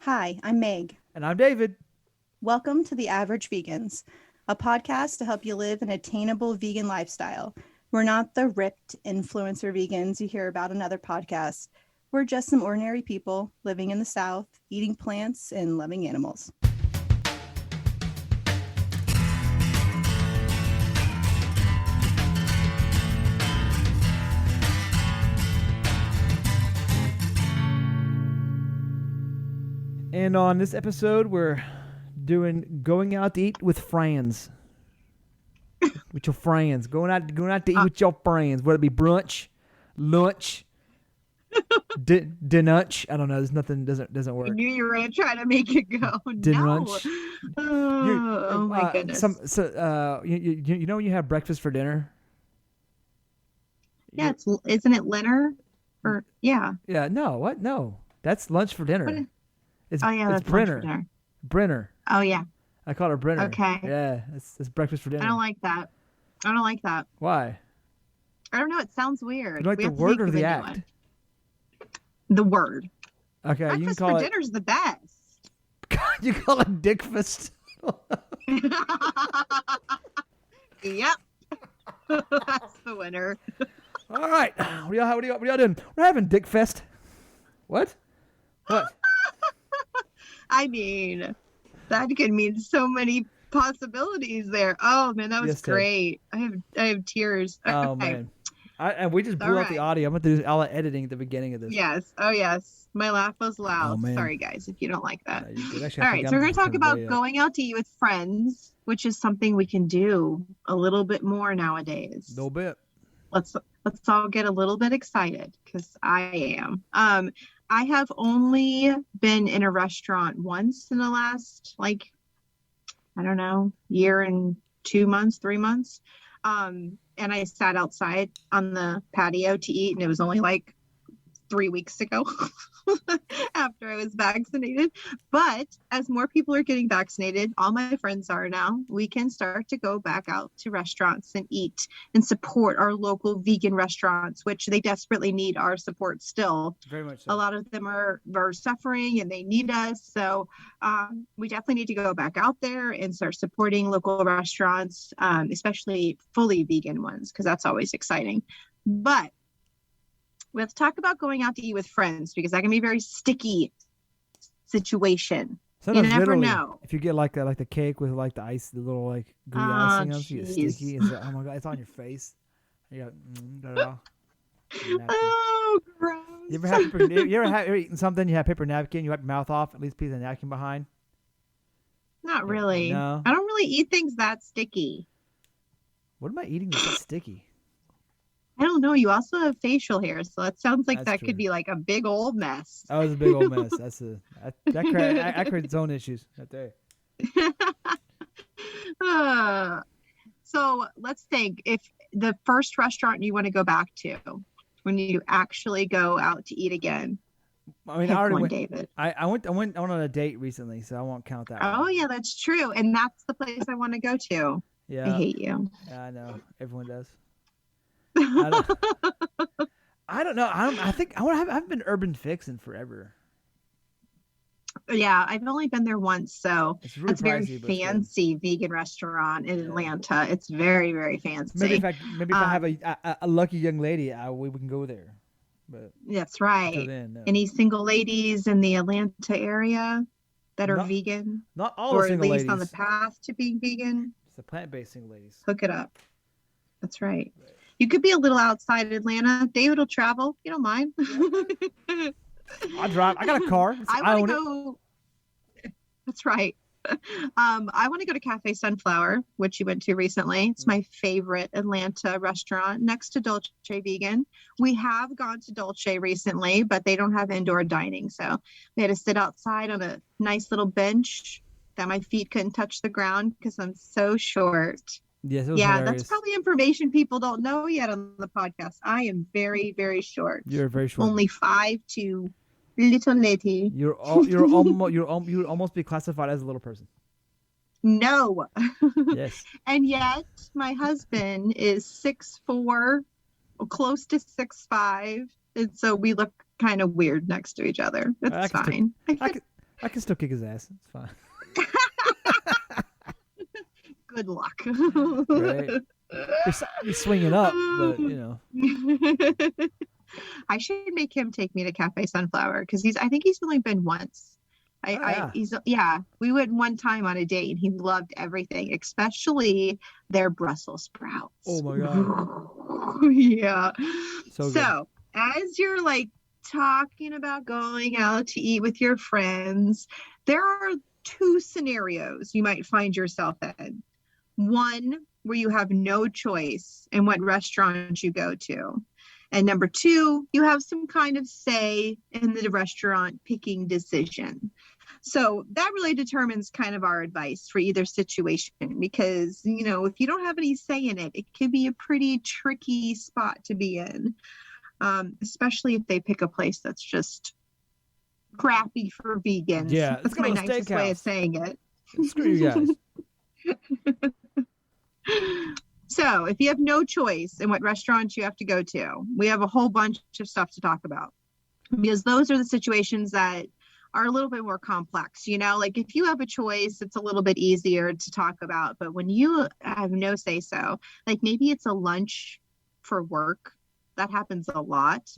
Hi, I'm Meg. And I'm David. Welcome to The Average Vegans, a podcast to help you live an attainable vegan lifestyle. We're not the ripped influencer vegans you hear about in other podcasts. We're just some ordinary people living in the South, eating plants and loving animals. And on this episode, we're doing going out to eat with friends. With your friends. Going out to eat with your friends. Whether it be brunch, lunch, dinunch. I don't know. There's nothing doesn't work. I knew you were going to try to make it go. Dinunch. No. Oh my goodness. You know when you have breakfast for dinner? Yeah, isn't it Leonard? Or yeah. Yeah, no, what? No. That's lunch for dinner. It's that's Brenner. Lunch for dinner. Brenner. Oh yeah. I call her Brenner. Okay. Yeah, it's breakfast for dinner. I don't like that. Why? I don't know. It sounds weird. You like the word or the act? The word. Okay, breakfast you can call for dinner's the best. You call it dickfast. Yep. That's the winner. All right. What are y'all doing? We're having dickfest. What? I mean, that could mean so many possibilities there. Oh man, that was great. I have tears. Oh man. And we just blew out the audio. I'm going to do all the editing at the beginning of this. Yes. Oh, yes. My laugh was loud. Oh, Sorry, guys, if you don't like that. Actually, all right. So we're going to talk about going out to eat with friends, which is something we can do a little bit more nowadays. A little bit. Let's all get a little bit excited because I am. I have only been in a restaurant once in the last, I don't know, year and 2 months, 3 months. And I sat outside on the patio to eat, and it was only 3 weeks ago after I was vaccinated. But as more people are getting vaccinated, all my friends are now, we can start to go back out to restaurants and eat and support our local vegan restaurants, which they desperately need our support still. Very much so. A lot of them are suffering and they need us. So we definitely need to go back out there and start supporting local restaurants, especially fully vegan ones, because that's always exciting. But let's talk about going out to eat with friends, because that can be a very sticky situation. Sometimes you never know. If you get the cake with the ice, the little gooey icing on it, you get sticky. It's oh my god, it's on your face. You go, oh, gross. You ever eaten something? You have paper napkin. You wipe your mouth off. At least piece of napkin behind. Not really. No. I don't really eat things that sticky. What am I eating that's that sticky? I don't know. You also have facial hair, so it sounds like That's that could be a big old mess. That was a big old mess. That created its own issues right there. So let's think. If the first restaurant you want to go back to when you actually go out to eat again. I mean, I already went. David. I went on a date recently, so I won't count that. Oh yeah, that's true, and that's the place I want to go to. Yeah, I hate you. Yeah, I know. Everyone does. I don't know. I've been Urban Fix in forever. Yeah, I've only been there once, so it's really very fancy vegan restaurant in Atlanta. It's very, very fancy. Maybe if I have a lucky young lady, we can go there. But that's right. Then, no. Any single ladies in the Atlanta area that are vegan? Not all the single ladies. Or at least on the path to being vegan? It's the plant-based single ladies. Hook it up. That's right. You could be a little outside Atlanta. David will travel. You don't mind. I'll drive. I got a car. I want to go. That's right. I want to go to Cafe Sunflower, which you went to recently. It's my favorite Atlanta restaurant next to Dolce Vegan. We have gone to Dolce recently, but they don't have indoor dining. So we had to sit outside on a nice little bench that my feet couldn't touch the ground because I'm so short. Yes, hilarious. That's probably information people don't know yet on the podcast. I am very, very short. You're very short. Only 5'2", little lady. You're almost be classified as a little person. No. Yes. And yet my husband is 6'4", close to 6'5", and so we look kind of weird next to each other. It's fine. I can still kick his ass. It's fine. Good luck. Right. He's swinging up, but I should make him take me to Cafe Sunflower because I think he's only been once. We went one time on a date and he loved everything, especially their Brussels sprouts. Oh my God. Yeah. So as you're like talking about going out to eat with your friends, there are two scenarios you might find yourself in. One, where you have no choice in what restaurant you go to. And number two, you have some kind of say in the restaurant picking decision. So that really determines kind of our advice for either situation, because, if you don't have any say in it, it can be a pretty tricky spot to be in, especially if they pick a place that's just crappy for vegans. Yeah, that's my nicest way of saying it. Screw you guys. So if you have no choice in what restaurants you have to go to, we have a whole bunch of stuff to talk about, because those are the situations that are a little bit more complex. Like if you have a choice, it's a little bit easier to talk about. But when you have no say so, like maybe it's a lunch for work, that happens a lot.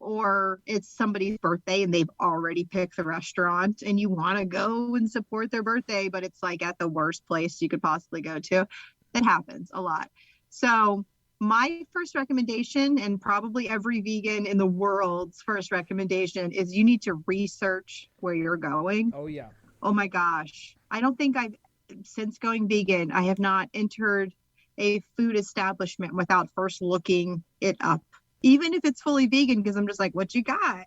Or it's somebody's birthday and they've already picked the restaurant and you want to go and support their birthday, but it's like at the worst place you could possibly go to. That happens a lot. So my first recommendation, and probably every vegan in the world's first recommendation, is you need to research where you're going. Oh yeah. Oh my gosh. I don't think since going vegan, I have not entered a food establishment without first looking it up, even if it's fully vegan, because I'm just like, what you got?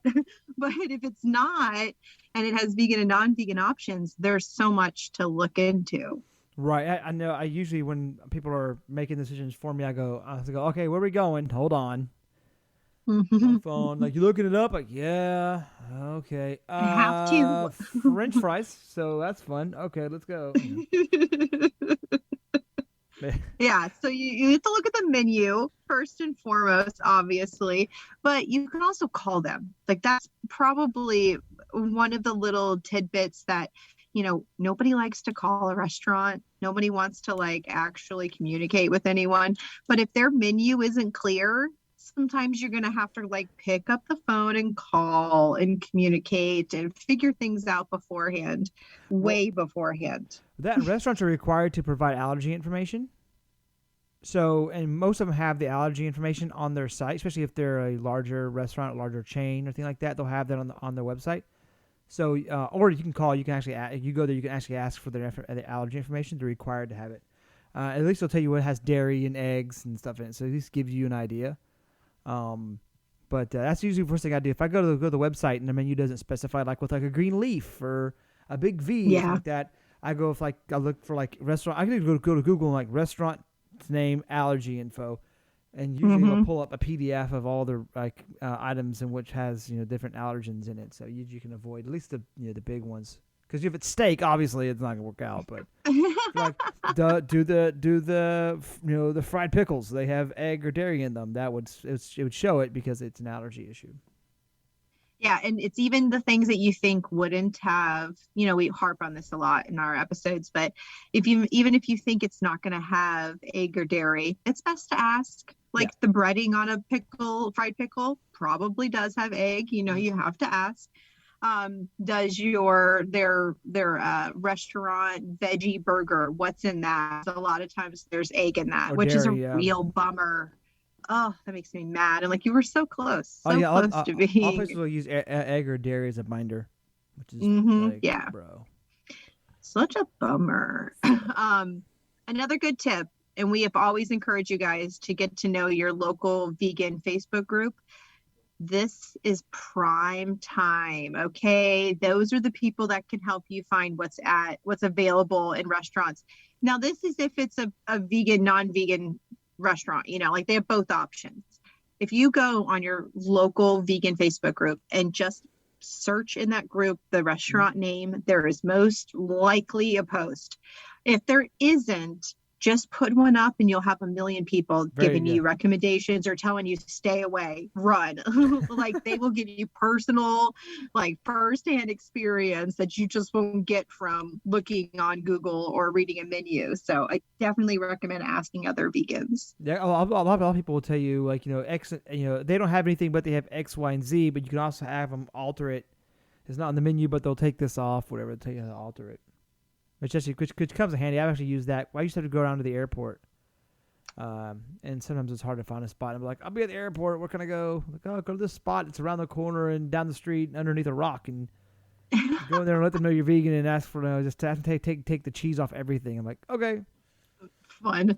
But if it's not, and it has vegan and non-vegan options, there's so much to look into. Right. I know. I usually, when people are making decisions for me, I go, okay, where are we going? Hold on. My phone, like, you looking it up? Like, yeah. Okay. I have to. French fries. So that's fun. Okay, let's go. Yeah. So you have to look at the menu first and foremost, obviously, but you can also call them. Like, that's probably one of the little tidbits that, nobody likes to call a restaurant. Nobody wants to actually communicate with anyone. But if their menu isn't clear, sometimes you're going to have to pick up the phone and call and communicate and figure things out beforehand, way beforehand. That restaurants are required to provide allergy information. So, and most of them have the allergy information on their site, especially if they're a larger restaurant, a larger chain, or anything like that. They'll have that on their website. So, or you can call. You can actually you go there. You can actually ask for the allergy information. They're required to have it. At least they'll tell you what has dairy and eggs and stuff in it. So at least gives you an idea. But that's usually the first thing I do. If I go to the website and the menu doesn't specify with a green leaf or a big V, like that, I go with I look for restaurant. I can go to Google and restaurant name allergy info. And usually they'll pull up a PDF of all the items in which has different allergens in it, so you can avoid at least the big ones. Because if it's steak, obviously it's not gonna work out. But do the fried pickles? They have egg or dairy in them. It would show it because it's an allergy issue. Yeah, and it's even the things that you think wouldn't have, we harp on this a lot in our episodes, but even if you think it's not going to have egg or dairy, it's best to ask. The breading on a fried pickle probably does have egg. You have to ask. Does their restaurant veggie burger, what's in that? So a lot of times there's egg in that, which is a real bummer. Oh, that makes me mad. And you were so close. Close to being. I'll personally use egg or dairy as a binder, which is bro. Such a bummer. Another good tip, and we have always encouraged you guys to get to know your local vegan Facebook group. This is prime time. Okay, those are the people that can help you find what's available in restaurants. Now, this is if it's a vegan, non-vegan restaurant, they have both options. If you go on your local vegan Facebook group and just search in that group the restaurant name, there is most likely a post. If there isn't, just put one up and you'll have a million people Very giving good. you recommendations or telling you stay away, run. Like they will give you personal, like firsthand experience that you just won't get from looking on Google or reading a menu. So I definitely recommend asking other vegans. Yeah, a lot of people will tell you like X. They don't have anything, but they have X, Y, and Z. But you can also have them alter it. It's not on the menu, but they'll take this off, whatever. They'll tell you how to alter it, which comes in handy. I've actually used that. I used to have to go down to the airport, and sometimes it's hard to find a spot. I'm like, I'll be at the airport. Where can I go? Like, oh, go to this spot. It's around the corner and down the street and underneath a rock. And you go in there and let them know you're vegan and ask for just to have to take the cheese off everything. I'm like, okay. Fun.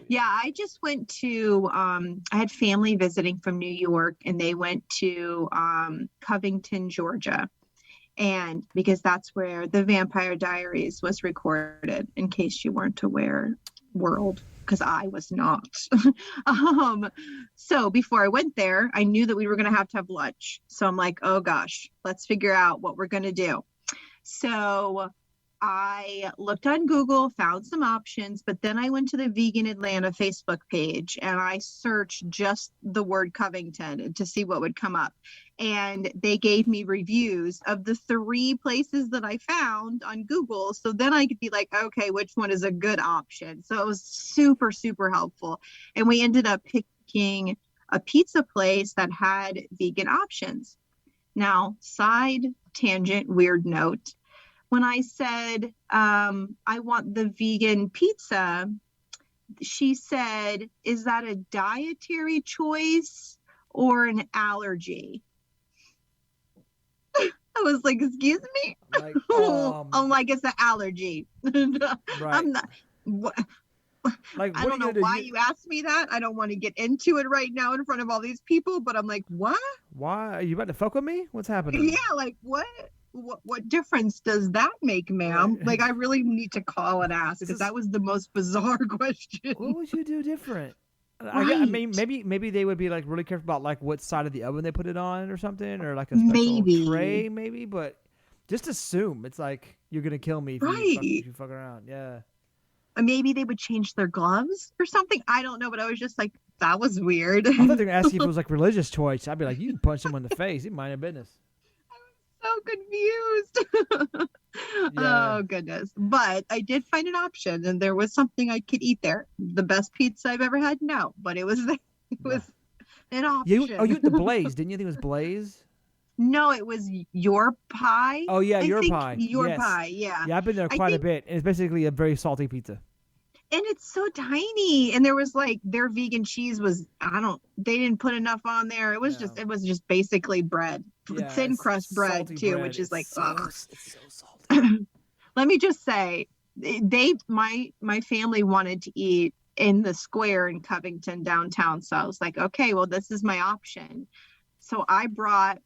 Yeah, I just went to I had family visiting from New York, and they went to Covington, Georgia. And because that's where the Vampire Diaries was recorded, in case you weren't aware, world, because I was not. So before I went there, I knew that we were going to have lunch. So I'm like, oh gosh, let's figure out what we're going to do. So I looked on Google, found some options, but then I went to the Vegan Atlanta Facebook page and I searched just the word Covington to see what would come up. And they gave me reviews of the 3 places that I found on Google. So then I could be like, okay, which one is a good option? So it was super, super helpful. And we ended up picking a pizza place that had vegan options. Now, side tangent, weird note. When I said, I want the vegan pizza, she said, is that a dietary choice or an allergy? I was like, excuse me? Like, I'm like, it's an allergy. right. I'm not. Like, I don't know why you asked me that. I don't want to get into it right now in front of all these people, but I'm like, what? Why? Are you about to fuck with me? What's happening? Yeah, like what? What difference does that make, ma'am? Right. Like, I really need to call and ask because that was the most bizarre question. What would you do different? Right. I mean, maybe they would be like really careful about like what side of the oven they put it on or something, or like a special tray, maybe. But just assume it's like you're gonna kill me if you fuck around. Yeah. Maybe they would change their gloves or something. I don't know, but I was just like, that was weird. I thought they were gonna ask you if it was like religious choice. I'd be like, you can punch him in the face. He mind your business. So confused. Yeah. Oh goodness. But I did find an option and there was something I could eat there. The best pizza I've ever had? No, but it was there. It was an option. You at the Blaze, didn't you think it was Blaze? No, it was Your Pie. Oh yeah, Your Pie. Your Pie, yeah. Yeah, I've been there quite a bit. And it's basically a very salty pizza. And it's so tiny. And there was like their vegan cheese was they didn't put enough on there. It was just basically bread. Yeah, thin crust bread too, bread. Which is like it's so salty. Let me just say, my family wanted to eat in the square in Covington downtown. So I was like, okay, well, this is my option. So I brought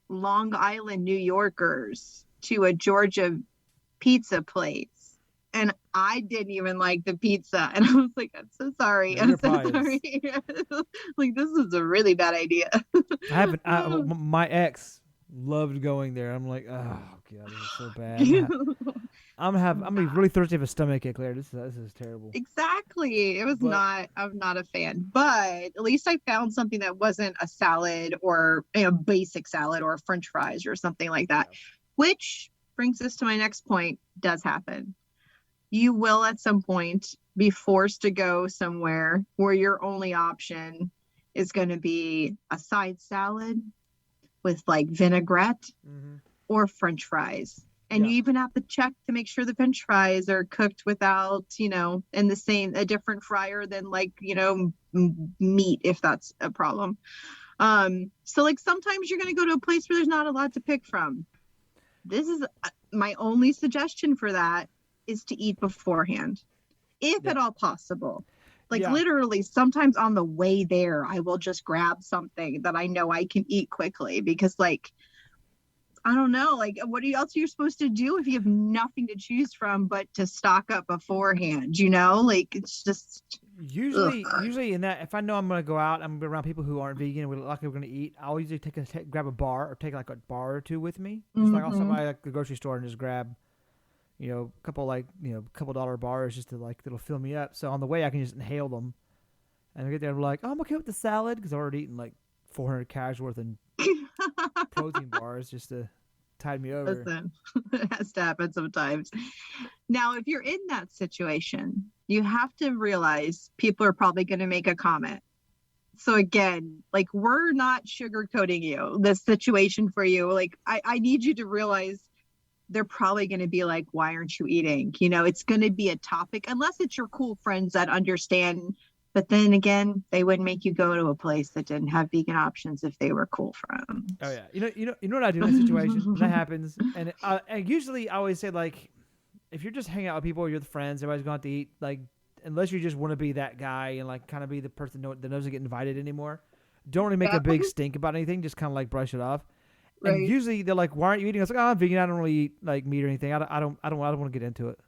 Long Island New Yorkers to a Georgia pizza place. And I didn't even like the pizza. And I was like, I'm so sorry. I'm so sorry. Like, this is a really bad idea. My ex loved going there. I'm like, oh, God, this is so bad. I'm gonna be really thirsty of a stomach ache later. This is terrible. Exactly. I'm not a fan. But at least I found something that wasn't a salad or basic salad or French fries or something like that. Yeah. Which brings us to my next point. Does happen. You will at some point be forced to go somewhere where your only option is going to be a side salad with like vinaigrette or French fries. And you even have to check to make sure the French fries are cooked without, in a different fryer than like, meat, if that's a problem. So like sometimes you're going to go to a place where there's not a lot to pick from. This is my only suggestion for that. Is to eat beforehand, if at all possible. Like literally sometimes on the way there, I will just grab something that I know I can eat quickly because like, I don't know, like what else are you supposed to do if you have nothing to choose from but to stock up beforehand, like it's just usually in that, if I know I'm going to go out, I'm around people who aren't vegan and we're going to eat, I'll usually grab a bar or take like a bar or two with me. Just like I'll stop by like the grocery store and just grab a couple dollar bars just to like it'll fill me up. So on the way I can just inhale them, and I get there and I'm like, oh, I'm okay with the salad because I've already eaten like 400 calories worth of protein bars just to tide me over. Listen, it has to happen sometimes. Now, if you're in that situation, you have to realize people are probably going to make a comment. So again, like we're not sugarcoating you, this situation for you. Like I need you to realize they're probably going to be like, why aren't you eating? It's going to be a topic unless it's your cool friends that understand. But then again, they wouldn't make you go to a place that didn't have vegan options if they were cool friends. Oh yeah, you know what I do in that situation when that happens, and usually I always say like, if you're just hanging out with people, you're the friends, everybody's going to eat, like, unless you just want to be that guy and like kind of be the person that doesn't get invited anymore, don't really make a big stink about anything, just kind of like brush it off. Right. And usually they're like, why aren't you eating? I was like, oh, I'm vegan. I don't really eat like meat or anything. I don't want to get into it.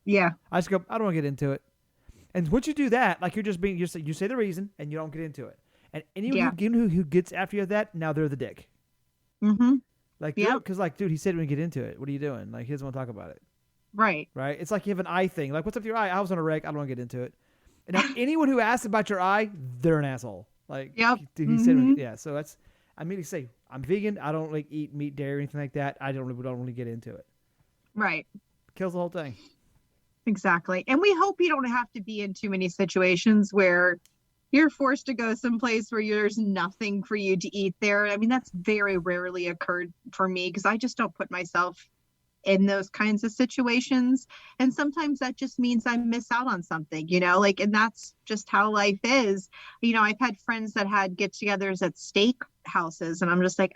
Yeah. I just go, I don't want to get into it. And once you do that, like you say the reason and you don't get into it. And anyone who gets after you at that, now they're the dick. Mm-hmm. Like, because like, dude, he said when you get into it, what are you doing? Like, he doesn't want to talk about it. Right. Right. It's like you have an eye thing. Like, what's up with your eye? I was on a wreck. I don't want to get into it. And now anyone who asks about your eye, they're an asshole. Like, dude, he said, yeah. So that's, I immediately say, I'm vegan. I don't like eat meat, dairy, or anything like that. I don't really get into it. Right. Kills the whole thing. Exactly. And we hope you don't have to be in too many situations where you're forced to go someplace where there's nothing for you to eat there. I mean, that's very rarely occurred for me because I just don't put myself in those kinds of situations. And sometimes that just means I miss out on something, and that's just how life is. I've had friends that had get-togethers at steak houses, and I'm just like,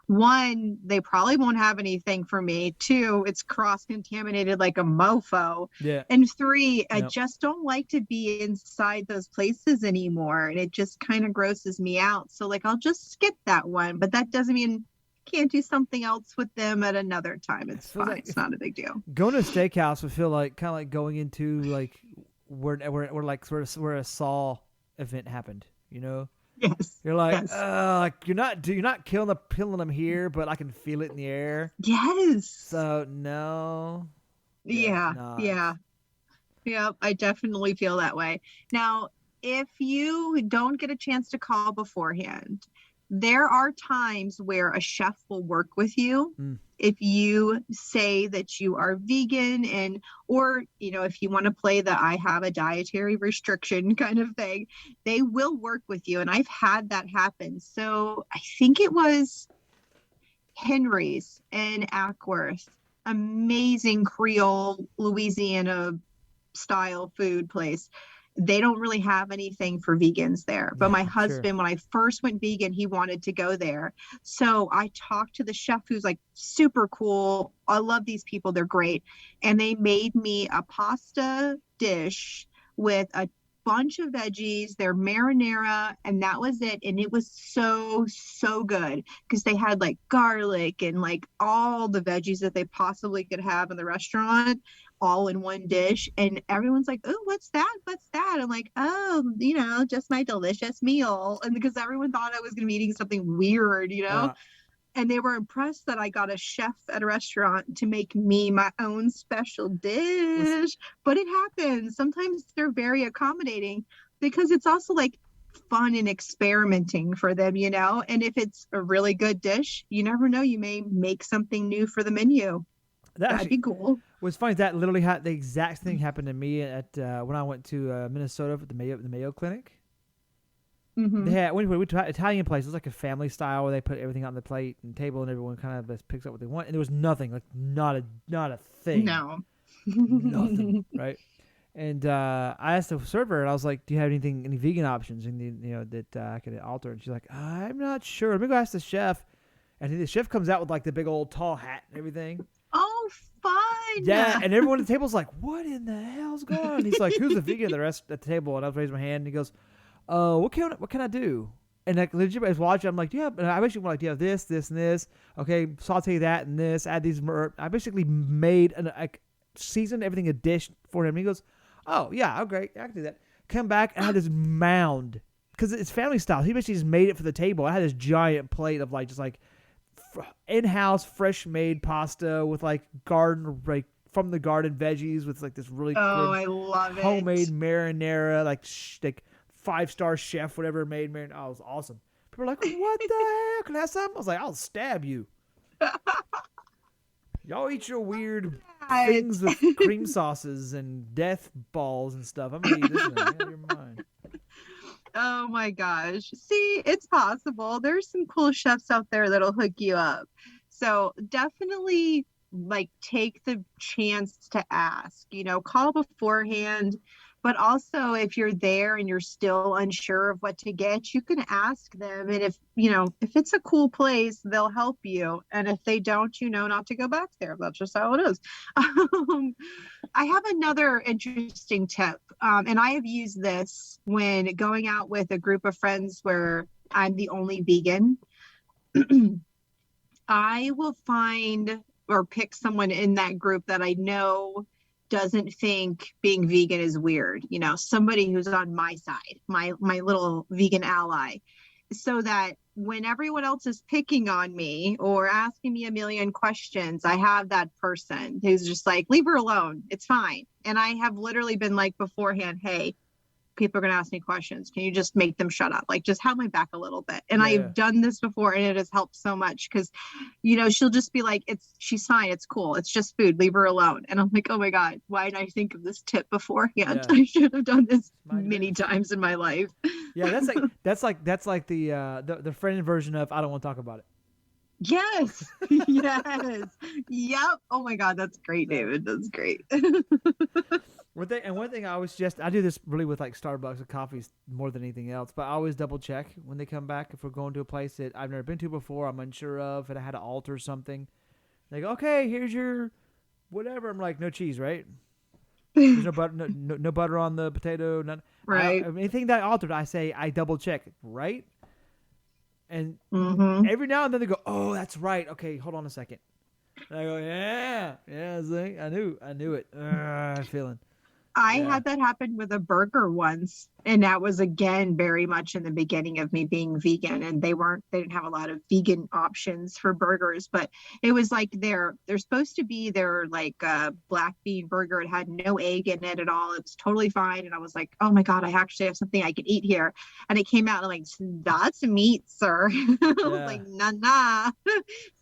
one, they probably won't have anything for me. Two, it's cross-contaminated like a mofo. Yeah. And three, I just don't like to be inside those places anymore. And it just kind of grosses me out. So like, I'll just skip that one, but that doesn't mean I can't do something else with them at another time. It's fine. Like, it's not a big deal. Going to a steakhouse would feel like kind of like going into like where like where a Saw event happened, Yes. You're like, like you're not killing them here, but I can feel it in the air. Yes. So no. Yeah. I definitely feel that way. Now, if you don't get a chance to call beforehand, there are times where a chef will work with you. If you say that you are vegan or if you want to play the I have a dietary restriction kind of thing, they will work with you. And I've had that happen. So I think it was Henry's in Ackworth, amazing Creole, Louisiana style food place. They don't really have anything for vegans there. But my husband, when I first went vegan, he wanted to go there. So I talked to the chef who's like super cool. I love these people. They're great. And they made me a pasta dish with a bunch of veggies, their marinara, and that was it. And it was so good because they had like garlic and like all the veggies that they possibly could have in the restaurant, all in one dish. And everyone's like, oh, what's that? I'm like, oh, just my delicious meal. And because everyone thought I was going to be eating something weird, and they were impressed that I got a chef at a restaurant to make me my own special dish. But it happens. Sometimes they're very accommodating because it's also like fun and experimenting for them, and if it's a really good dish, you never know, you may make something new for the menu. That'd be cool. What's funny is that literally had the exact thing happened to me at when I went to Minnesota for the Mayo Clinic. Mm-hmm. They had, we went to an Italian place. It was like a family style where they put everything on the plate and table, and everyone kind of just picks up what they want. And there was nothing, like not a thing. No, nothing, right? And I asked the server, and I was like, "Do you have any vegan options, and that I could alter?" And she's like, "I'm not sure. Let me go ask the chef." And the chef comes out with like the big old tall hat and everything. Oh, fine. Yeah, and everyone at the table's like, "What in the hell's going on?" And he's like, "Who's the vegan?" The rest at the table, and I was raising my hand, and he goes, what can I do?" And like legit, I was watching. I'm like, "Yeah," and I basically like, "Do you have this, this, and this? Okay, saute that and this. Add these." I basically made seasoned everything a dish for him. And he goes, "Oh yeah, great, I can do that." Come back and I had this mound because it's family style. He basically just made it for the table. I had this giant plate of like just like in-house fresh made pasta with like garden, like from the garden veggies with like this really Oh, good I love homemade it. marinara, like 5-star chef, whatever made marinara. Oh, it was awesome. People were like, what the hell? Can I have some? I was like, I'll stab you. Y'all eat your weird things with cream sauces and death balls and stuff. I'm gonna eat this thing. Out of your mind. Oh my gosh. See, it's possible. There's some cool chefs out there that'll hook you up. So definitely like take the chance to ask, call beforehand. But also if you're there and you're still unsure of what to get, you can ask them. And if it's a cool place, they'll help you. And if they don't, not to go back there. That's just how it is. I have another interesting tip, and I have used this when going out with a group of friends where I'm the only vegan. I will find or pick someone in that group that I know doesn't think being vegan is weird, somebody who's on my side, my little vegan ally, so that when everyone else is picking on me or asking me a million questions, I have that person who's just like, leave her alone. It's fine. And I have literally been like beforehand, hey, people are going to ask me questions. Can you just make them shut up? Like, just have my back a little bit. And I've done this before and it has helped so much because, she'll just be like, she's fine. It's cool. It's just food. Leave her alone. And I'm like, oh my God, why didn't I think of this tip beforehand? Yeah. I should have done this many times in my life. Yeah. That's like the friend version of, I don't want to talk about it. Yes. Yes. Yep. Oh my God. That's great, David. That's great. One thing I always I do this really with like Starbucks and coffees more than anything else, but I always double check when they come back if we're going to a place that I've never been to before, I'm unsure of, and I had to alter something. They go, okay, here's your whatever. I'm like, no cheese, right? There's no butter, no butter on the potato. None. Right. Anything that I altered, I say I double check, right? And every now and then they go, oh, that's right. Okay, hold on a second. And I go, yeah. I knew it. Feeling. I had that happen with a burger once, and that was again very much in the beginning of me being vegan, and they didn't have a lot of vegan options for burgers, but it was like they're supposed to be their like black bean burger. It had no egg in it at all. It was totally fine, and I was like, oh my God, I actually have something I can eat here. And it came out and I'm like, that's meat, sir. I was like, nah.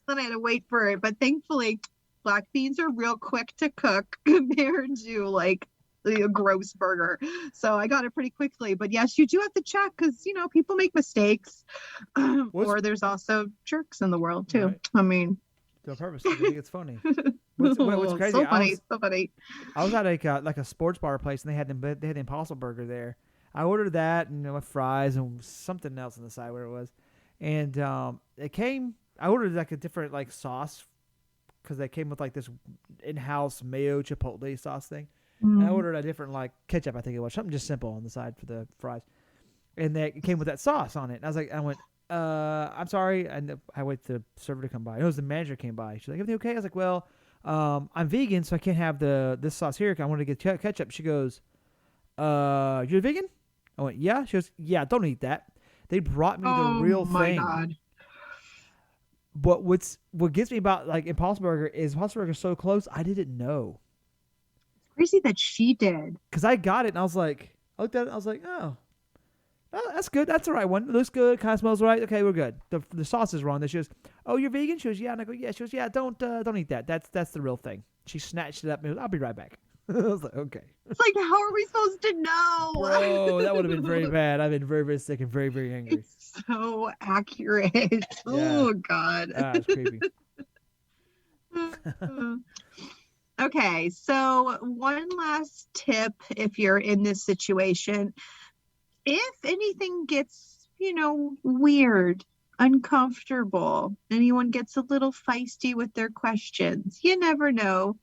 Then I had to wait for it, but thankfully black beans are real quick to cook compared to like a gross burger. So I got it pretty quickly. But yes, you do have to check because, people make mistakes. Or there's also jerks in the world too. Right. I mean. On purpose. I think it's funny. What's crazy? So funny. So funny. I was at like a sports bar place and they had the Impossible Burger there. I ordered that and with fries and something else on the side where it was. And I ordered like a different like sauce because they came with like this in-house mayo chipotle sauce thing. I ordered a different like ketchup, I think it was something just simple on the side for the fries, and it came with that sauce on it. And I went, I'm sorry, and I wait for the server to come by. It was the manager came by. She's like, everything okay? I was like, well, I'm vegan, so I can't have this sauce here. I wanted to get ketchup. She goes, you're vegan? I went, yeah. She goes, yeah, don't eat that. They brought me the real thing. Oh my God. But what gets me about like Impossible Burger is Impossible Burger is so close. I didn't know. Crazy that she did. Because I got it and I looked at it and I was like, oh, that's good. That's the right one. It looks good. Kind of smells right. Okay, we're good. The sauce is wrong. Then she goes, oh, you're vegan? She goes, yeah. And I go, yeah. She goes, yeah, don't eat that. That's the real thing. She snatched it up and goes, I'll be right back. I was like, okay. It's like, how are we supposed to know? Bro, that would have been very bad. I've been very, very sick and very, very angry. It's so accurate. Yeah. Oh, God. It's creepy. Okay, so one last tip if you're in this situation. If anything gets, weird, uncomfortable, anyone gets a little feisty with their questions, you never know.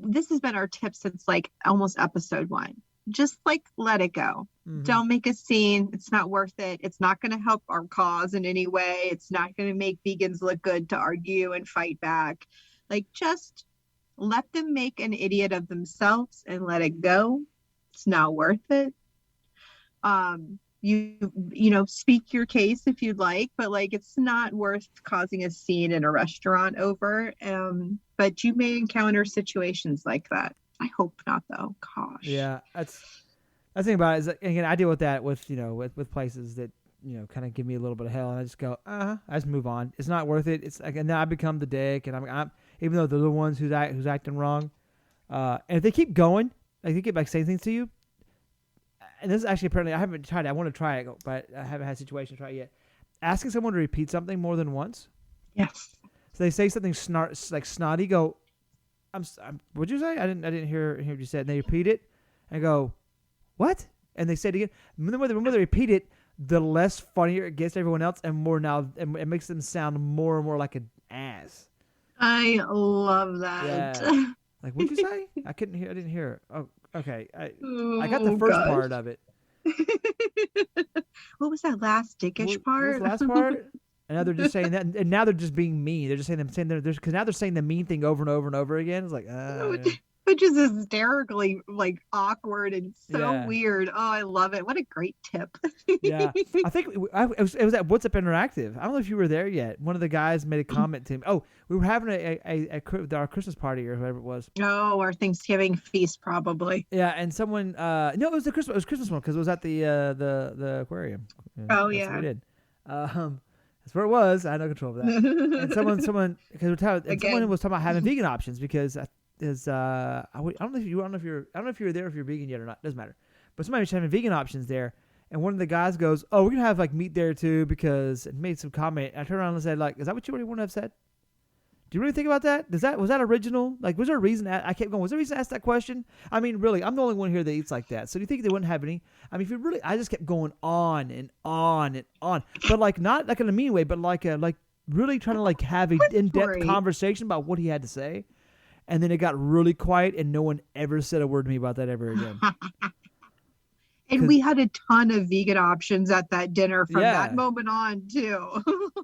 This has been our tip since like almost episode 1. Just like let it go. Mm-hmm. Don't make a scene. It's not worth it. It's not going to help our cause in any way. It's not going to make vegans look good to argue and fight back. Like just let them make an idiot of themselves and let it go. It's not worth it. you know, speak your case if you'd like, but like it's not worth causing a scene in a restaurant over. But you may encounter situations like that. I hope not, though. Gosh. Yeah, that's the thing about it is that, again, I deal with that with with places that kind of give me a little bit of hell, and I just go, I just move on. It's not worth it. It's like, and now I become the dick, and I'm even though they're the ones who's acting wrong, and if they keep going, like they keep like saying things to you, and this is actually apparently I haven't tried it. I want to try it, but I haven't had a situation to try it yet. Asking someone to repeat something more than once. Yes. So they say something like snotty. Go, what'd you say? I didn't hear what you said. And they repeat it, and go, what? And they say it again. The more they repeat it, the less funnier it gets to everyone else, and more now, and it makes them sound more and more like an ass. I love that. Yeah. Like, what'd you say? I didn't hear it. Oh, okay. I got the Oh, first gosh. part of it. What was that last dickish What part? was the last part? And now they're just saying that, and now they're just being mean. They're just saying because now they're saying the mean thing over and over and over again. It's like, Which is hysterically like awkward and so Yeah. weird. Oh, I love it. What a great tip. yeah. I think it was at What's Up Interactive. I don't know if you were there yet. One of the guys made a comment to me. Oh, we were having our Christmas party or whatever it was. Oh, our Thanksgiving feast probably. Yeah, and someone no, it was Christmas one because it was at the aquarium. Oh, That's yeah. what we did. That's where it was. I had no control of that. And someone because someone was talking about having vegan options because I don't know if you were there if you're vegan yet or not. Doesn't matter. But somebody was having vegan options there, and one of the guys goes, "Oh, we're gonna have like meat there too," because it made some comment. I turned around and said, "Like, is that what you really want to have said? Do you really think about that? Was that original? Like, was there a reason? I kept going. Was there a reason to ask that question? I mean, really, I'm the only one here that eats like that. So do you think they wouldn't have any? I mean, if you really, I just kept going on and on and on, but like not like in a mean way, but like really trying to like have an in-depth conversation about what he had to say. And then it got really quiet, and no one ever said a word to me about that ever again. And we had a ton of vegan options at that dinner from Yeah. that moment on too.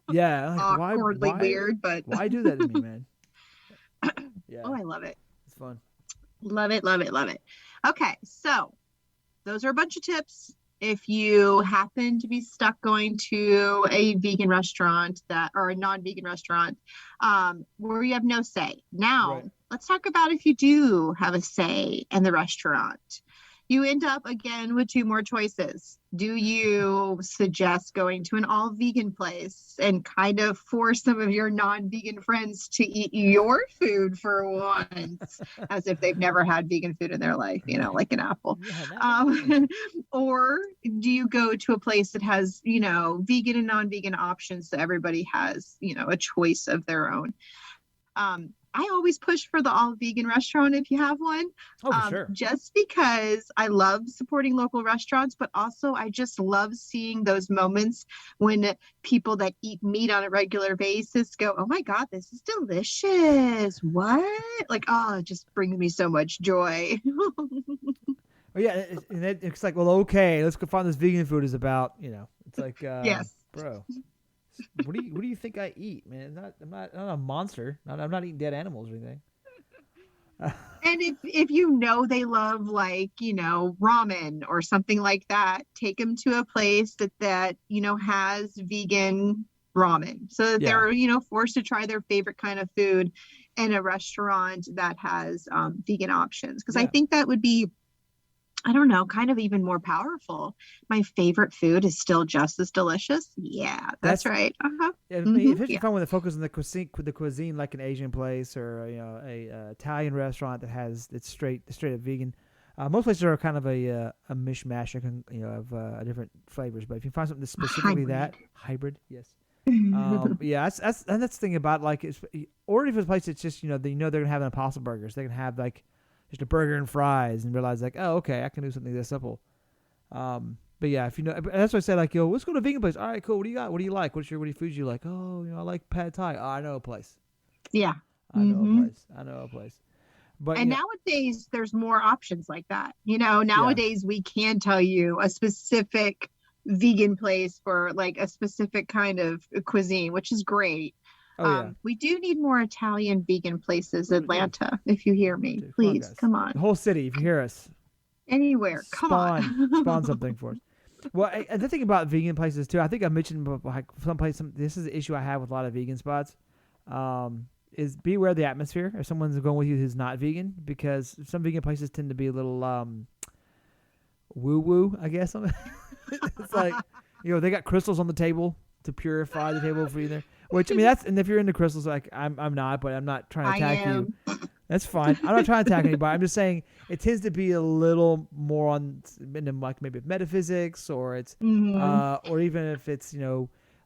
Yeah, like, Awkwardly why, weird, but why do that to me, man? Yeah, oh, I love it. it's fun. Love it, love it, love it. Okay, so those are a bunch of tips. If you happen to be stuck going to a vegan restaurant or a non-vegan restaurant where you have no say. Now, Right. let's talk about if you do have a say in the restaurant. You end up again with two more choices. Do you suggest going to an all vegan place and kind of force some of your non-vegan friends to eat your food for once, as if they've never had vegan food in their life, like an apple? Or do you go to a place that has, vegan and non-vegan options so everybody has, a choice of their own? I always push for the all vegan restaurant if you have one. Oh, for sure. Just because I love supporting local restaurants, but also I just love seeing those moments when people that eat meat on a regular basis go, "Oh my God, this is delicious." What? Like, oh, it just brings me so much joy. Oh, yeah, and it's like, well, okay, let's go find this vegan food is about. It's like, Yes. bro. What do you think I eat, man? I'm not a monster. I'm not eating dead animals or anything. And if they love ramen or something like that, take them to a place that has vegan ramen, so that they're forced to try their favorite kind of food in a restaurant that has vegan options. Because I think that would be, I don't know, kind of even more powerful. My favorite food is still just as delicious. Yeah, that's right. If you find one that focuses on the cuisine, like an Asian place or a Italian restaurant that's straight up vegan. Most places are kind of a mishmash of different flavors. But if you find something that's specifically hybrid, yes. Yeah, that's the thing about or if it's a place that's just they're gonna have an Impossible Burgers, they can have like just a burger and fries and realize like, oh, okay, I can do something this simple. But yeah, if that's what I said, like, let's go to a vegan place. All right, cool. What do you got? What do you like? What foods you like? Oh, I like pad thai. Oh, I know a place. Yeah. I know a place. But nowadays there's more options like that. Nowadays we can tell you a specific vegan place for like a specific kind of cuisine, which is great. We do need more Italian vegan places, Atlanta, if you hear me. Please, come on. The whole city, if you hear us. Anywhere, come on. Spawn something for us. Well, and the thing about vegan places too, I think I mentioned like this is the issue I have with a lot of vegan spots. Is beware of the atmosphere if someone's going with you who's not vegan, because some vegan places tend to be a little woo woo, I guess. It's like, they got crystals on the table to purify the table for you there. Which, I mean, and if you're into crystals, like I'm not, but I'm not trying to attack you. That's fine. I'm not trying to attack anybody. I'm just saying it tends to be a little more into like maybe metaphysics, or it's or even if it's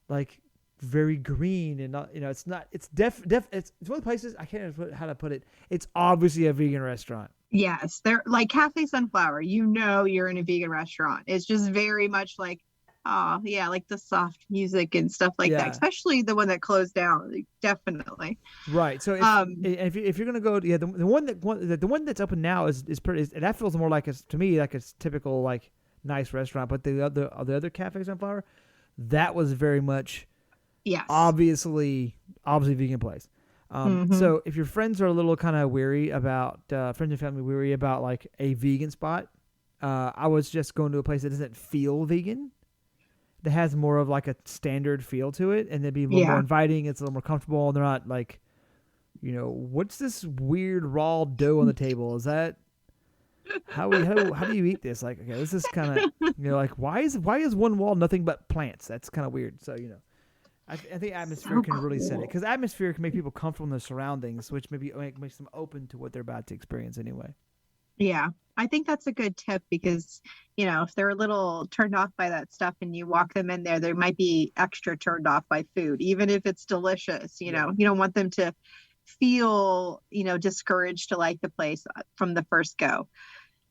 like very green and not it's not it's it's one of the places I can't know how to put it. It's obviously a vegan restaurant. Yes, they're like Cafe Sunflower. You're in a vegan restaurant. It's just very much like, oh yeah, like the soft music and stuff like that. Especially the one that closed down. Like, definitely. Right. So if you're gonna go, the one that's open now is pretty. That feels more like to me like a typical like nice restaurant. But the other Cafe Sunflower, that was very much. Yes. Obviously vegan place. So if your friends are a little kind of weary about friends and family weary about like a vegan spot, I was just going to a place that doesn't feel vegan, that has more of like a standard feel to it, and they'd be a little more inviting. It's a little more comfortable, and they're not like, what's this weird raw dough on the table? Is that how do you eat this? Like, okay, this is kind of like why is one wall nothing but plants? That's kind of weird. So I think atmosphere can really set it, because atmosphere can make people comfortable in their surroundings, which maybe makes them open to what they're about to experience anyway. Yeah, I think that's a good tip, because, if they're a little turned off by that stuff and you walk them in there, they might be extra turned off by food, even if it's delicious. You don't want them to feel, discouraged to like the place from the first go.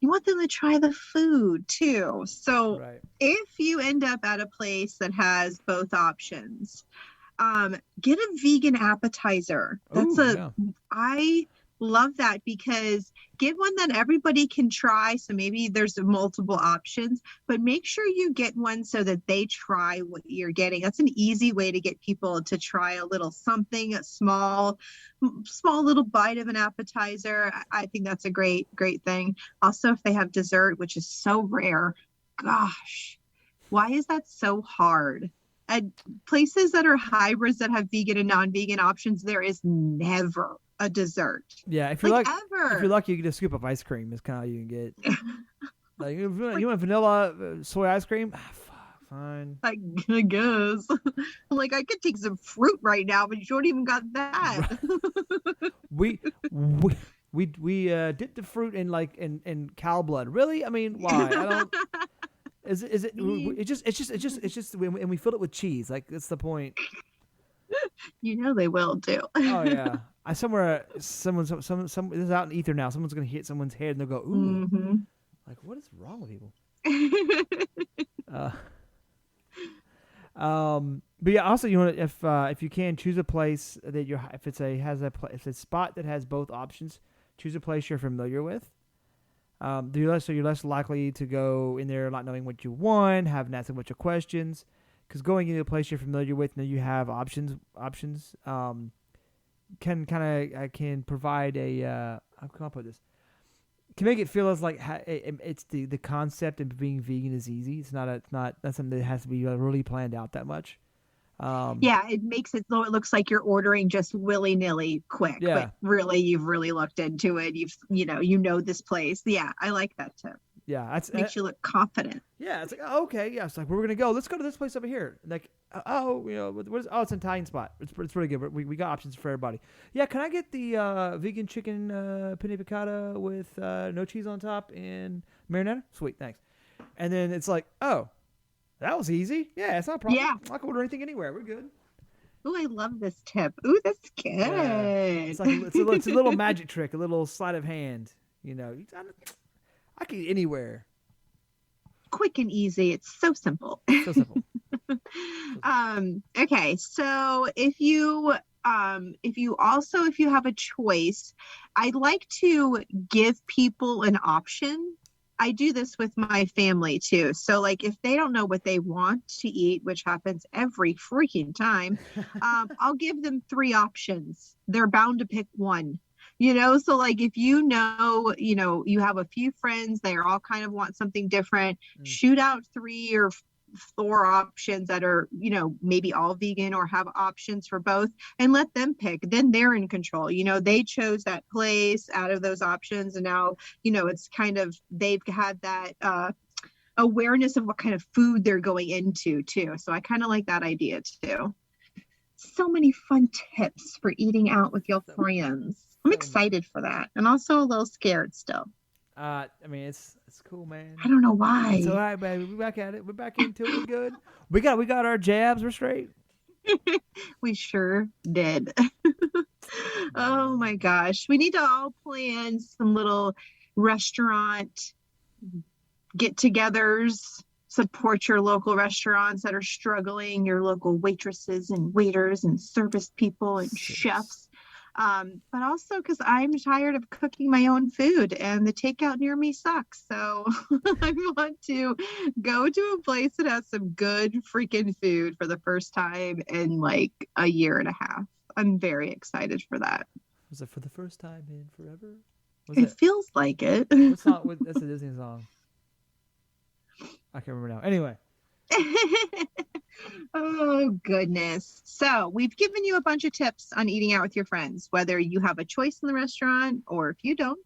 You want them to try the food too. So if you end up at a place that has both options, get a vegan appetizer. I love that, because get one that everybody can try. So maybe there's multiple options, but make sure you get one so that they try what you're getting. That's an easy way to get people to try a little something, a small little bite of an appetizer. I think that's a great thing. Also, if they have dessert, which is so rare, gosh, why is that so hard? At places that are hybrids that have vegan and non-vegan options, there is never a dessert. Yeah, if you're lucky, you get a scoop of ice cream. Is kind of how you can get. Like, you want vanilla soy ice cream? Fine. I guess. Like, I could take some fruit right now, but you don't even got that. we dip the fruit in cow blood. Really? I mean, why? I don't. Is it? It's just, and we fill it with cheese. Like, that's the point. They will too. Oh yeah. Some this is out in ether now. Someone's gonna hit someone's head and they'll go, ooh. Like, what is wrong with people? But yeah, also you want to, if you can, choose a place that if it's a spot that has both options, choose a place you're familiar with. You're less likely to go in there not knowing what you want, having asked a bunch of questions, because going into a place you're familiar with and you have options, can provide a how can I put this? Can make it feel as like it's the concept of being vegan is easy. It's not something that has to be really planned out that much. It makes it so it looks like you're ordering just willy-nilly quick, but really you've really looked into it. You've this place. Yeah, I like that tip. Yeah, makes you look confident. Yeah, it's like, oh, okay, yeah, it's like, where we're gonna go? Let's go to this place over here. Like, it's an Italian spot. It's pretty good. We got options for everybody. Yeah, can I get the vegan chicken penne piccata with no cheese on top and marinara? Sweet, thanks. And then it's like, oh, that was easy. Yeah, it's not a problem. Yeah, I can order anything anywhere. We're good. Oh, I love this tip. Ooh, that's good. Yeah. It's a little magic trick, a little sleight of hand. I can eat anywhere. Quick and easy. It's so simple. So simple. Okay, so if you have a choice, I'd like to give people an option. I do this with my family too. So like if they don't know what they want to eat, which happens every freaking time, I'll give them 3 options. They're bound to pick one. So like if you have a few friends, they are all kind of want something different, shoot out 3 or 4 options that are, maybe all vegan or have options for both, and let them pick. Then they're in control. They chose that place out of those options, and now, it's kind of, they've had that awareness of what kind of food they're going into too. So I kind of like that idea too. So many fun tips for eating out with your friends. I'm excited for that, and also a little scared still. I mean, it's cool, man. I don't know why. It's all right, baby. We're back at it. We're back into it. We're good. We got our jabs. We're straight. We sure did. Oh my gosh. We need to all plan some little restaurant get-togethers. Support your local restaurants that are struggling, your local waitresses and waiters and service people and chefs. But also because I'm tired of cooking my own food, and the takeout near me sucks. So I want to go to a place that has some good freaking food for the first time in like a year and a half. I'm very excited for that. Was it for the first time in forever? It feels like it. What song? That's a Disney song. I can't remember now. Anyway. Oh, goodness. So we've given you a bunch of tips on eating out with your friends, whether you have a choice in the restaurant or if you don't.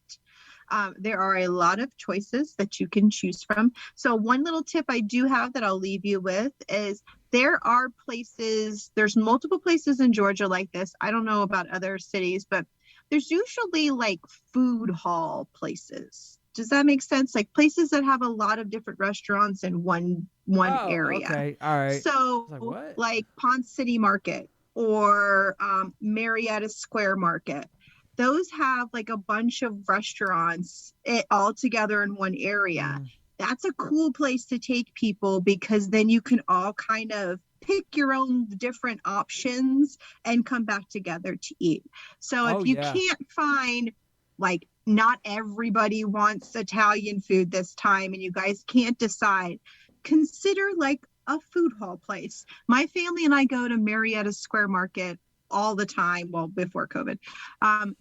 There are a lot of choices that you can choose from. So one little tip I do have that I'll leave you with is there's multiple places in Georgia like this. I don't know about other cities, but there's usually like food hall places. Does that make sense? Like places that have a lot of different restaurants in one area. Okay. All right. So like Ponce City Market or Marietta Square Market. Those have like a bunch of restaurants all together in one area. That's a cool place to take people, because then you can all kind of pick your own different options and come back together to eat. So if you can't find, like, not everybody wants Italian food this time and you guys can't decide, consider like a food hall place. My family and I go to Marietta Square Market all the time, well, before COVID,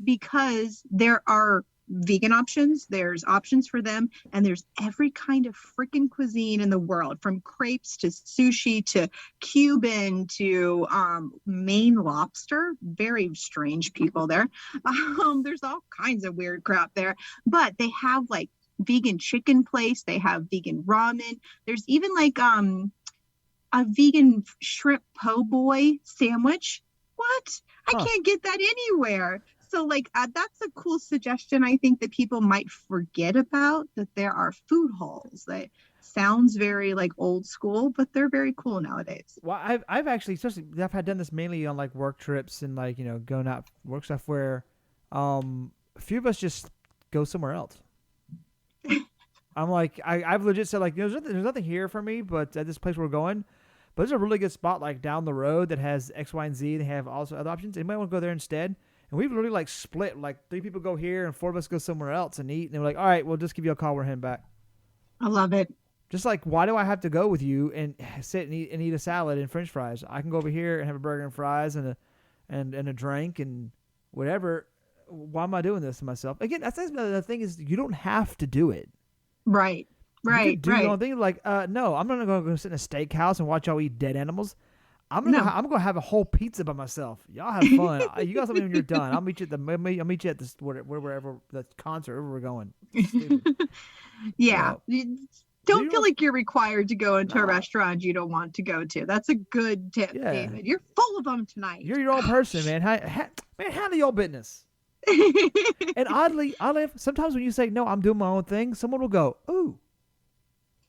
because there are vegan options, there's options for them, and there's every kind of freaking cuisine in the world, from crepes to sushi to Cuban to Maine lobster. Very strange people there. There's all kinds of weird crap there, but they have like vegan chicken place, they have vegan ramen, there's even like a vegan shrimp po' boy sandwich. What? I can't get that anywhere. So like that's a cool suggestion. I think that people might forget about, that there are food halls. That sounds very like old school, but they're very cool nowadays. Well, I've actually, especially I've had done this mainly on like work trips and like, going out work stuff where a few of us just go somewhere else. I'm like, I've legit said like, there's nothing here for me, but at this place we're going. But there's a really good spot like down the road that has X, Y, and Z. They have also other options. You might want to go there instead. And we've really like split, like 3 people go here and 4 of us go somewhere else and eat. And we're like, all right, we'll just give you a call. We're heading back. I love it. Just like, why do I have to go with you and sit and eat a salad and French fries? I can go over here and have a burger and fries and a drink and whatever. Why am I doing this to myself? Again, that's the thing is you don't have to do it. Right. You can do your own thing. Like, no, I'm not going to go sit in a steakhouse and watch y'all eat dead animals. I'm gonna have a whole pizza by myself. Y'all have fun. You got something when you're done. I'll meet you at this wherever the concert, wherever we're going. Yeah. Don't feel like you're required to go into a restaurant you don't want to go to. That's a good tip, David. You're full of them tonight. You're your own person, man. Handle your business. And oddly, sometimes when you say no, I'm doing my own thing, someone will go, "Ooh,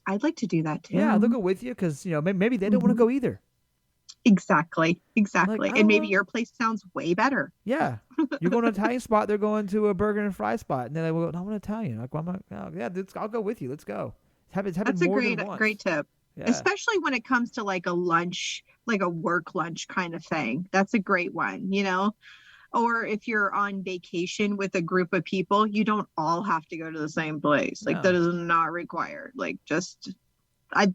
I'd like to do that too." Yeah, they'll go with you because maybe they don't want to go either. Exactly. Like, and maybe your place sounds way better. Yeah. You're going to an Italian spot, they're going to a burger and fry spot. And then they will go, no, I want Italian. Like, well, I'll go with you. Let's go. That's a great tip. Yeah. Especially when it comes to like a lunch, like a work lunch kind of thing. That's a great one, Or if you're on vacation with a group of people, you don't all have to go to the same place. Like that is not required. Like I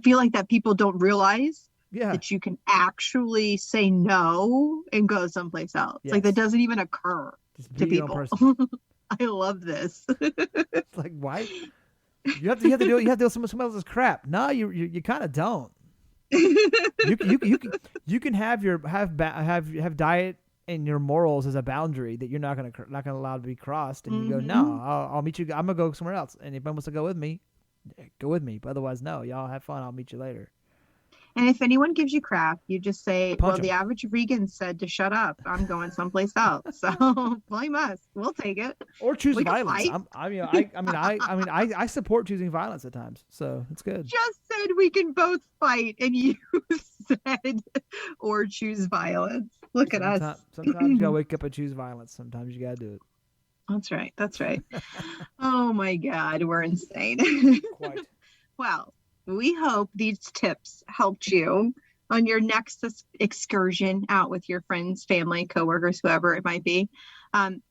feel like that people don't realize that you can actually say no and go someplace else. Yes. Like that doesn't even occur. Just to be your own people. person. I love this. It's like, why? You have to deal with someone else's crap. No, you kind of don't. You can have diet and your morals as a boundary that you're not gonna allow to be crossed, and you go, no, I'll meet you. I'm gonna go somewhere else, and if anyone wants to go with me, go with me. But otherwise, no, y'all have fun. I'll meet you later. And if anyone gives you crap, you just say, Punch well, 'em. the average vegan said to shut up. I'm going someplace else. So blame us. We'll take it. Or choose We can violence. fight. I support choosing violence at times, so it's good. Just said we can both fight, and you said or choose violence. Look at us. Sometimes you gotta wake up and choose violence. Sometimes you gotta do it. That's right. That's right. Oh my God, we're insane. Quite. Well, we hope these tips helped you on your next excursion out with your friends, family, coworkers, whoever it might be.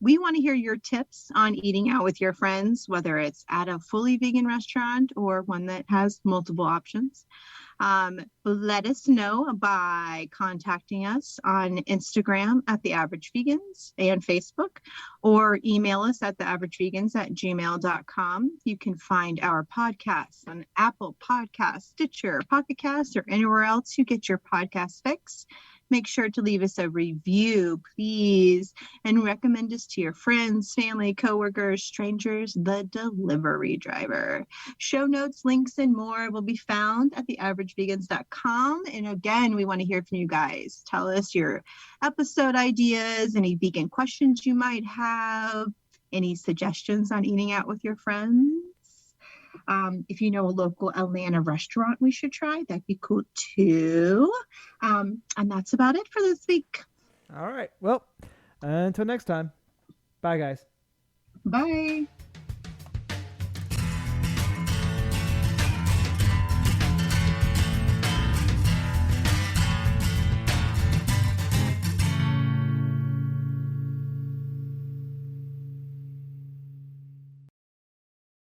We want to hear your tips on eating out with your friends, whether it's at a fully vegan restaurant or one that has multiple options. Let us know by contacting us on Instagram at The Average Vegans and Facebook, or email us at theaveragevegans@gmail.com. You can find our podcasts on Apple Podcasts, Stitcher, Pocket Casts, or anywhere else you get your podcast fix. Make sure to leave us a review, please, and recommend us to your friends, family, coworkers, strangers, the delivery driver. Show notes, links, and more will be found at theaveragevegans.com. And again, we want to hear from you guys. Tell us your episode ideas, any vegan questions you might have, any suggestions on eating out with your friends. If you know a local Atlanta restaurant we should try, that'd be cool too. And that's about it for this week. All right. Well, until next time. Bye, guys. Bye.